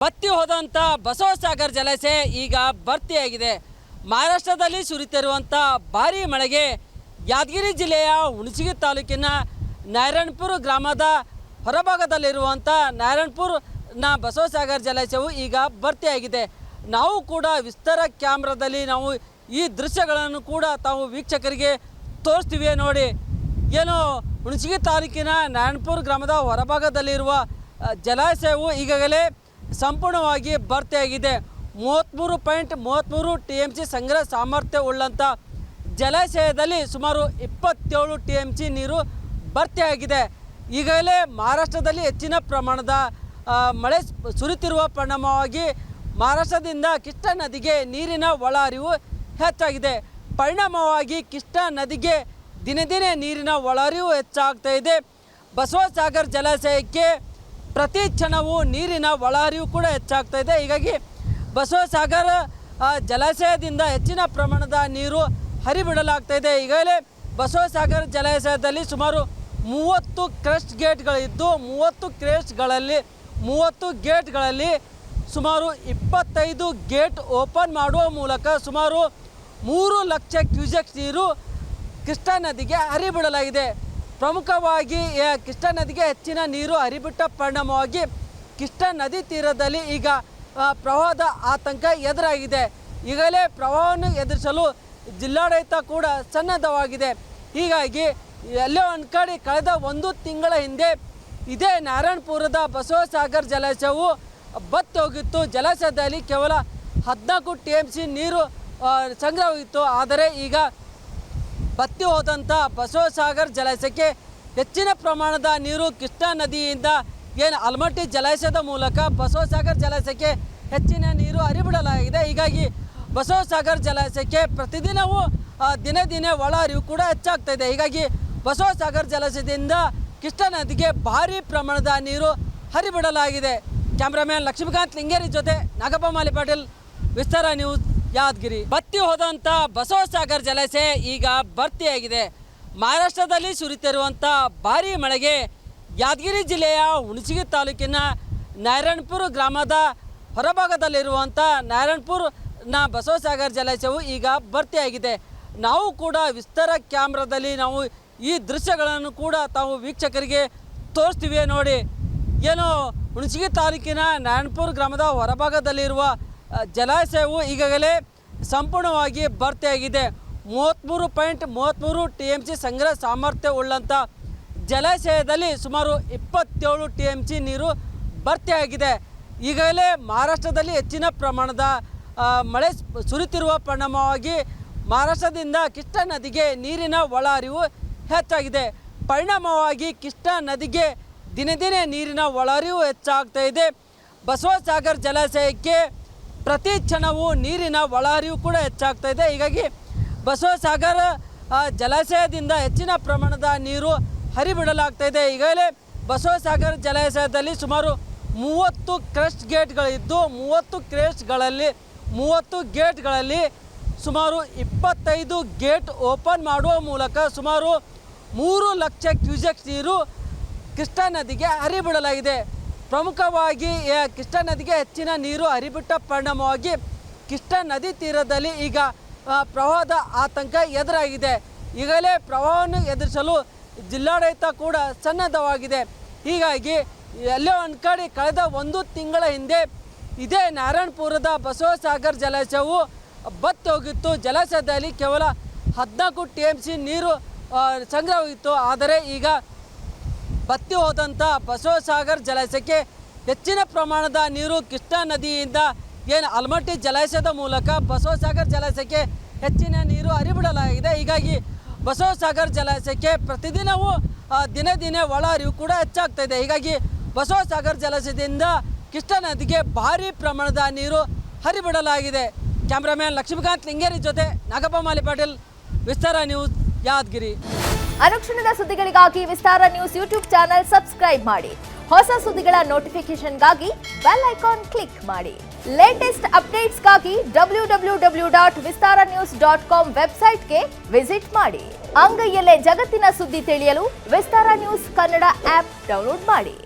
ಬತ್ತಿ ಹೋದಂಥ ಬಸವಸಾಗರ ಜಲಾಶಯ ಈಗ ಭರ್ತಿಯಾಗಿದೆ. ಮಹಾರಾಷ್ಟ್ರದಲ್ಲಿ ಸುರಿತಿರುವಂಥ ಭಾರೀ ಮಳೆಗೆ ಯಾದಗಿರಿ ಜಿಲ್ಲೆಯ ಹುಣಸಗಿ ತಾಲೂಕಿನ ನಾರಾಯಣಪುರ ಗ್ರಾಮದ ಹೊರಭಾಗದಲ್ಲಿರುವಂಥ ನಾರಾಯಣಪುರನ ಬಸವಸಾಗರ ಜಲಾಶಯವು ಈಗ ಭರ್ತಿಯಾಗಿದೆ. ನಾವು ಕೂಡ ವಿಸ್ತಾರ ಕ್ಯಾಮ್ರಾದಲ್ಲಿ ನಾವು ಈ ದೃಶ್ಯಗಳನ್ನು ಕೂಡ ತಾವು ವೀಕ್ಷಕರಿಗೆ ತೋರಿಸ್ತೀವಿ. ನೋಡಿ, ಏನು ಹುಣಸಗಿ ತಾಲೂಕಿನ ನಾರಾಯಣಪುರ ಗ್ರಾಮದ ಹೊರಭಾಗದಲ್ಲಿರುವ ಜಲಾಶಯವು ಈಗಾಗಲೇ ಸಂಪೂರ್ಣವಾಗಿ ಭರ್ತಿಯಾಗಿದೆ. 33.33 TMC ಸಂಗ್ರಹ ಸಾಮರ್ಥ್ಯ ಉಳ್ಳಂಥ ಜಲಾಶಯದಲ್ಲಿ ಸುಮಾರು 27 TMC ನೀರು ಭರ್ತಿಯಾಗಿದೆ. ಈಗಾಗಲೇ ಮಹಾರಾಷ್ಟ್ರದಲ್ಲಿ ಹೆಚ್ಚಿನ ಪ್ರಮಾಣದ ಮಳೆ ಸುರಿತಿರುವ ಪರಿಣಾಮವಾಗಿ ಮಹಾರಾಷ್ಟ್ರದಿಂದ ಕೃಷ್ಣಾ ನದಿಗೆ ನೀರಿನ ಒಳ ಹರಿವು ಹೆಚ್ಚಾಗಿದೆ. ಪರಿಣಾಮವಾಗಿ ಕೃಷ್ಣಾ ನದಿಗೆ ದಿನೇ ದಿನೇ ನೀರಿನ ಒಳಹರಿವು ಹೆಚ್ಚಾಗ್ತಾ ಇದೆ. ಬಸವಸಾಗರ ಜಲಾಶಯಕ್ಕೆ ಪ್ರತಿ ಕ್ಷಣವೂ ನೀರಿನ ಒಳಹರಿವು ಕೂಡ ಹೆಚ್ಚಾಗ್ತಾ ಇದೆ. ಹೀಗಾಗಿ ಬಸವಸಾಗರ ಜಲಾಶಯದಿಂದ ಹೆಚ್ಚಿನ ಪ್ರಮಾಣದ ನೀರು ಹರಿಬಿಡಲಾಗ್ತಾ ಇದೆ. ಈಗಾಗಲೇ ಬಸವಸಾಗರ ಜಲಾಶಯದಲ್ಲಿ ಸುಮಾರು 30 ಕ್ರಸ್ಟ್ ಗೇಟ್ಗಳಿದ್ದು 30 ಗೇಟ್ಗಳಲ್ಲಿ ಸುಮಾರು 25 ಗೇಟ್ ಓಪನ್ ಮಾಡುವ ಮೂಲಕ ಸುಮಾರು 3 ಲಕ್ಷ ಕ್ಯೂಸೆಕ್ ನೀರು ಕೃಷ್ಣಾ ನದಿಗೆ ಹರಿಬಿಡಲಾಗಿದೆ. ಪ್ರಮುಖವಾಗಿ ಕೃಷ್ಣಾ ನದಿಗೆ ಹೆಚ್ಚಿನ ನೀರು ಹರಿಬಿಟ್ಟ ಪರಿಣಾಮವಾಗಿ ಕೃಷ್ಣಾ ನದಿ ತೀರದಲ್ಲಿ ಈಗ ಪ್ರವಾಹದ ಆತಂಕ ಎದುರಾಗಿದೆ. ಈಗಲೇ ಪ್ರವಾಹವನ್ನು ಎದುರಿಸಲು ಜಿಲ್ಲಾಡಳಿತ ಕೂಡ ಸನ್ನದ್ಧವಾಗಿದೆ. ಹೀಗಾಗಿ ಎಲ್ಲೋ ಒಂದು ಕಡೆ ಕಳೆದ 1 ತಿಂಗಳ ಹಿಂದೆ ಇದೇ ನಾರಾಯಣಪುರದ ಬಸವಸಾಗರ ಜಲಾಶಯವು ಬತ್ತಿ ಹೋಗಿತ್ತು. ಜಲಾಶಯದಲ್ಲಿ ಕೇವಲ 14 TMC ನೀರು ಸಂಗ್ರಹವಿತ್ತು. ಆದರೆ ಈಗ ಬತ್ತಿ ಹೋದಂಥ ಬಸವಸಾಗರ ಜಲಾಶಯಕ್ಕೆ ಹೆಚ್ಚಿನ ಪ್ರಮಾಣದ ನೀರು ಕೃಷ್ಣಾ ನದಿಯಿಂದ ಏನು ಆಲಮಟ್ಟಿ ಜಲಾಶಯದ ಮೂಲಕ ಬಸವಸಾಗರ ಜಲಾಶಯಕ್ಕೆ ಹೆಚ್ಚಿನ ನೀರು ಹರಿಬಿಡಲಾಗಿದೆ. ಹೀಗಾಗಿ ಬಸವಸಾಗರ ಜಲಾಶಯಕ್ಕೆ ಪ್ರತಿದಿನವೂ ದಿನೇ ದಿನೇ ಒಳ ಹರಿವು ಕೂಡ ಹೆಚ್ಚಾಗ್ತಾ ಇದೆ. ಹೀಗಾಗಿ ಬಸವಸಾಗರ ಜಲಾಶಯದಿಂದ ಕೃಷ್ಣಾ ನದಿಗೆ ಭಾರೀ ಪ್ರಮಾಣದ ನೀರು ಹರಿಬಿಡಲಾಗಿದೆ. ಕ್ಯಾಮ್ರಾಮ್ಯಾನ್ ಲಕ್ಷ್ಮೀಕಾಂತ್ ಲಿಂಗೇರಿ ಜೊತೆ ನಾಗಪ್ಪ ಮಾಲಿ ಪಾಟೀಲ್, ವಿಸ್ತಾರ ನ್ಯೂಸ್, ಯಾದಗಿರಿ. ಬತ್ತಿ ಹೋದಂಥ ಬಸವಸಾಗರ ಜಲಾಶಯ ಈಗ ಭರ್ತಿಯಾಗಿದೆ. ಮಹಾರಾಷ್ಟ್ರದಲ್ಲಿ ಸುರಿತಿರುವಂಥ ಭಾರೀ ಮಳೆಗೆ ಯಾದಗಿರಿ ಜಿಲ್ಲೆಯ ಹುಣಸಗಿ ತಾಲೂಕಿನ ನಾರಾಯಣಪುರ ಗ್ರಾಮದ ಹೊರಭಾಗದಲ್ಲಿರುವಂಥ ನಾರಾಯಣಪುರನ ಬಸವಸಾಗರ ಜಲಾಶಯವು ಈಗ ಭರ್ತಿಯಾಗಿದೆ. ನಾವು ಕೂಡ ವಿಸ್ತಾರ ಕ್ಯಾಮ್ರಾದಲ್ಲಿ ನಾವು ಈ ದೃಶ್ಯಗಳನ್ನು ಕೂಡ ತಾವು ವೀಕ್ಷಕರಿಗೆ ತೋರಿಸ್ತೀವಿ. ನೋಡಿ, ಏನು ಹುಣಸಗಿ ತಾಲೂಕಿನ ನಾರಾಯಣಪುರ ಗ್ರಾಮದ ಹೊರಭಾಗದಲ್ಲಿರುವ ಜಲಾಶಯವು ಈಗಾಗಲೇ ಸಂಪೂರ್ಣವಾಗಿ ಭರ್ತಿಯಾಗಿದೆ. 33.33 TMC ಸಂಗ್ರಹ ಸಾಮರ್ಥ್ಯ ಉಳ್ಳಂಥ ಜಲಾಶಯದಲ್ಲಿ ಸುಮಾರು 27 TMC ನೀರು ಭರ್ತಿಯಾಗಿದೆ. ಈಗಾಗಲೇ ಮಹಾರಾಷ್ಟ್ರದಲ್ಲಿ ಹೆಚ್ಚಿನ ಪ್ರಮಾಣದ ಮಳೆ ಸುರಿತಿರುವ ಪರಿಣಾಮವಾಗಿ ಮಹಾರಾಷ್ಟ್ರದಿಂದ ಕೃಷ್ಣಾ ನದಿಗೆ ನೀರಿನ ಒಳ ಹರಿವು ಹೆಚ್ಚಾಗಿದೆ. ಪರಿಣಾಮವಾಗಿ ಕೃಷ್ಣಾ ನದಿಗೆ ದಿನೇ ದಿನೇ ನೀರಿನ ಒಳಹರಿವು ಹೆಚ್ಚಾಗ್ತಾ ಇದೆ. ಬಸವಸಾಗರ ಜಲಾಶಯಕ್ಕೆ ಪ್ರತಿ ಕ್ಷಣವೂ ನೀರಿನ ಒಳಹರಿವು ಕೂಡ ಹೆಚ್ಚಾಗ್ತಾ ಇದೆ. ಹೀಗಾಗಿ ಬಸವಸಾಗರ ಜಲಾಶಯದಿಂದ ಹೆಚ್ಚಿನ ಪ್ರಮಾಣದ ನೀರು ಹರಿಬಿಡಲಾಗ್ತಾ ಇದೆ. ಈಗಾಗಲೇ ಬಸವಸಾಗರ ಜಲಾಶಯದಲ್ಲಿ ಸುಮಾರು 30 ಕ್ರಸ್ಟ್ ಗೇಟ್ಗಳಿದ್ದು 30 ಗೇಟ್ಗಳಲ್ಲಿ ಸುಮಾರು 25 ಗೇಟ್ ಓಪನ್ ಮಾಡುವ ಮೂಲಕ ಸುಮಾರು 3 ಲಕ್ಷ ಕ್ಯೂಸೆಕ್ ನೀರು ಕೃಷ್ಣಾ ನದಿಗೆ ಹರಿಬಿಡಲಾಗಿದೆ. ಪ್ರಮುಖವಾಗಿ ಕೃಷ್ಣಾ ನದಿಗೆ ಹೆಚ್ಚಿನ ನೀರು ಹರಿಬಿಟ್ಟ ಪರಿಣಾಮವಾಗಿ ಕೃಷ್ಣಾ ನದಿ ತೀರದಲ್ಲಿ ಈಗ ಪ್ರವಾಹದ ಆತಂಕ ಎದುರಾಗಿದೆ. ಈಗಲೇ ಪ್ರವಾಹವನ್ನು ಎದುರಿಸಲು ಜಿಲ್ಲಾಡಳಿತ ಕೂಡ ಸನ್ನದ್ಧವಾಗಿದೆ. ಹೀಗಾಗಿ ಎಲ್ಲೋ ಒಂದು ಕಡೆ ಕಳೆದ 1 ತಿಂಗಳ ಹಿಂದೆ ಇದೇ ನಾರಾಯಣಪುರದ ಬಸವಸಾಗರ ಜಲಾಶಯವು ಬತ್ತಿ ಹೋಗಿತ್ತು. ಜಲಾಶಯದಲ್ಲಿ ಕೇವಲ 14 TMC ನೀರು ಸಂಗ್ರಹವಿತ್ತು. ಆದರೆ ಈಗ ಬತ್ತಿ ಹೋದಂಥ ಬಸವಸಾಗರ ಜಲಾಶಯಕ್ಕೆ ಹೆಚ್ಚಿನ ಪ್ರಮಾಣದ ನೀರು ಕೃಷ್ಣಾ ನದಿಯಿಂದ ಏನು ಆಲಮಟ್ಟಿ ಜಲಾಶಯದ ಮೂಲಕ ಬಸವಸಾಗರ ಜಲಾಶಯಕ್ಕೆ ಹೆಚ್ಚಿನ ನೀರು ಹರಿಬಿಡಲಾಗಿದೆ. ಹೀಗಾಗಿ ಬಸವಸಾಗರ ಜಲಾಶಯಕ್ಕೆ ಪ್ರತಿದಿನವೂ ದಿನೇ ದಿನೇ ಒಳ ಹರಿವು ಕೂಡ ಹೆಚ್ಚಾಗ್ತಾ ಇದೆ. ಹೀಗಾಗಿ ಬಸವಸಾಗರ ಜಲಾಶಯದಿಂದ ಕೃಷ್ಣಾ ನದಿಗೆ ಭಾರೀ ಪ್ರಮಾಣದ ನೀರು ಹರಿಬಿಡಲಾಗಿದೆ. ಕ್ಯಾಮ್ರಾಮ್ಯಾನ್ ಲಕ್ಷ್ಮೀಕಾಂತ್ ಲಿಂಗೇರಿ ಜೊತೆ ನಾಗಪ್ಪ ಮಾಲಿ ಪಾಟೀಲ್, ವಿಸ್ತಾರ ನ್ಯೂಸ್, ಯಾದಗಿರಿ. ಅನುಕ್ಷಣದ ಸುದ್ದಿಗಳಿಗಾಗಿ ವಿಸ್ತಾರ ನ್ಯೂಸ್ ಯೂಟ್ಯೂಬ್ ಚಾನೆಲ್ ಸಬ್ಸ್ಕ್ರೈಬ್ ಮಾಡಿ. ಹೊಸ ಸುದ್ದಿಗಳ ನೋಟಿಫಿಕೇಶನ್ಗಾಗಿ ಬೆಲ್ ಐಕಾನ್ ಕ್ಲಿಕ್ ಮಾಡಿ. ಲೇಟೆಸ್ಟ್ ಅಪ್ಡೇಟ್ಸ್ಗಾಗಿ www.vistaranews.com ವೆಬ್ಸೈಟ್ಗೆ ವಿಸಿಟ್ ಮಾಡಿ. ಅಂಗೈಯಲ್ಲೇ ಜಗತ್ತಿನ ಸುದ್ದಿ ತಿಳಿಯಲು ವಿಸ್ತಾರ ನ್ಯೂಸ್ ಕನ್ನಡ ಆಪ್ ಡೌನ್ಲೋಡ್ ಮಾಡಿ.